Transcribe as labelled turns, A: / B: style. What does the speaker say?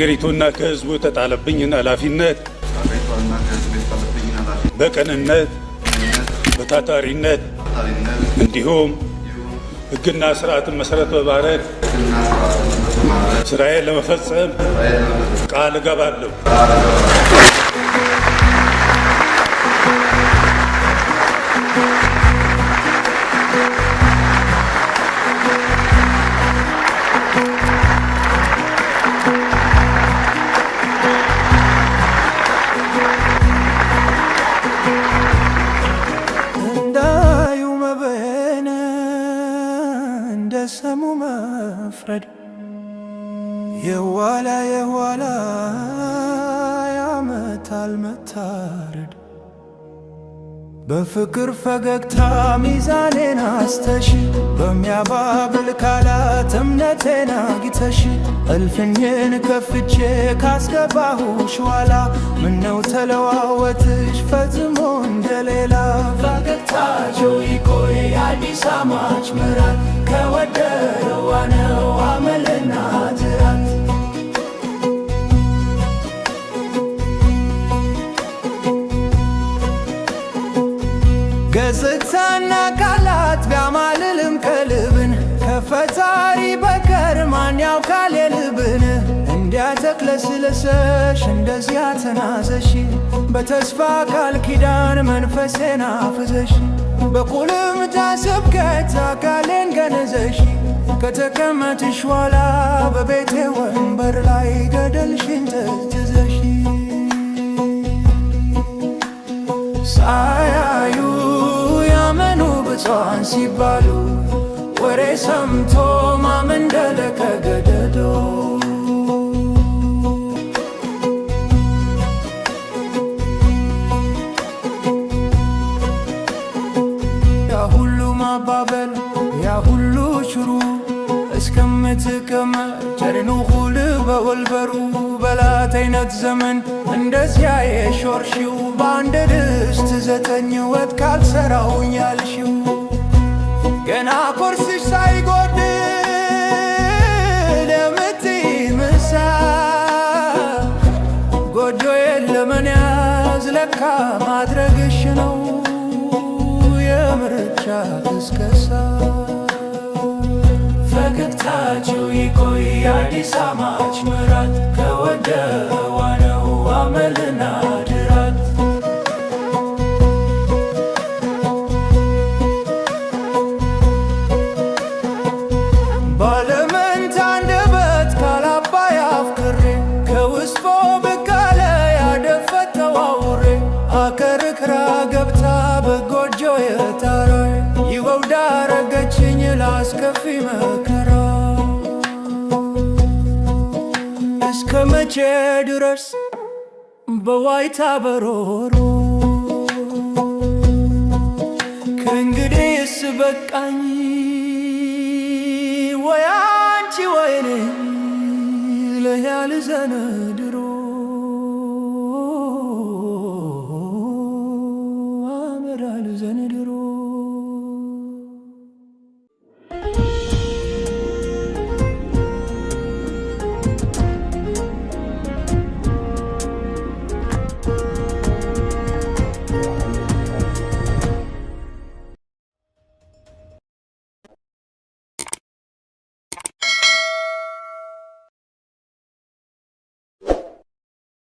A: ሀገሪቱና ከህዝቡ የተጣለብኝን ኃላፊነት በቅንነት በታታሪነት እንዲሁም ሕግና ስርዓትን መሰረት በማድረግ ስራዬን ለመፈጸም ቃል እገባለሁ።
B: ሰሙ መፍረድ የዋላ ያመታል መታረድ በፍቅር ፈገግታ ሚዛኔን አስተሽ በሚያባብል ቃላት እምነቴን አግኝተሽ እልፍኝን ከፍቼ ካስገባሁሽ ኋላ ምነው ተለዋወትሽ ፈጽሞ እንደሌላ ፈገግታቸው ይቆይ አዲስ አማች ምራት ከወደደው ዋነው አመልና ትራት ገጽታና ቃላት ቢያማልልም ቀልብን ከፈጣሪ በቀር ማን ያውቃል የልብን እንዲያተክለስለሰሽ እንደዚያ ተናዘሽ በተስፋ ቃል ኪዳን መንፈሴን አፍዘሽ በቁልምጫ ስብከት አካሌን ገነዘሽ ከተቀመጥሽ ኋላ በቤቴ ወንበር ላይ ገደልሽን ተዝዘሽ ሳያዩ ያመኑ ብፁዓን ሲባሉ ወሬ ሰምቶ ማመን ደለቀ ገደዶ ማባበል ያ ሁሉ ሽሩ እስከምትቀመጥ ጀርኑ ሁሉ በወልበሩ በላተይነት ዘመን እንደዚያ የሾርሽው በአንድ ድስት 9 ወጥ ካልሰራውኝ ያልሽው ገና ኮርስሽ ሳይጎድል የምትይ ምሳ ጎጆዬን ለመያዝ ለካ ማድረግሽ ነው የምርጫ ቅስቀሳ ፈገግታቸው ይቆይ አዲስ አማች ምራት ከወደዋ ነው አመልና ድራት ባለመንታ አንደበት ካላባይ አፍቅሬ ከውስጦ ብቃለ ያደፈጠው አውሬ አከርክራ ገብታ በጎጆ የታራይ ይወው ዳረገችኝ ላስከፊ መከራ እስከ መቼ ድረስ በዋይታ በሮሮ ከእንግዲህስ በቃኝ ወይ አንቺ ወይኔ ለያልዘነ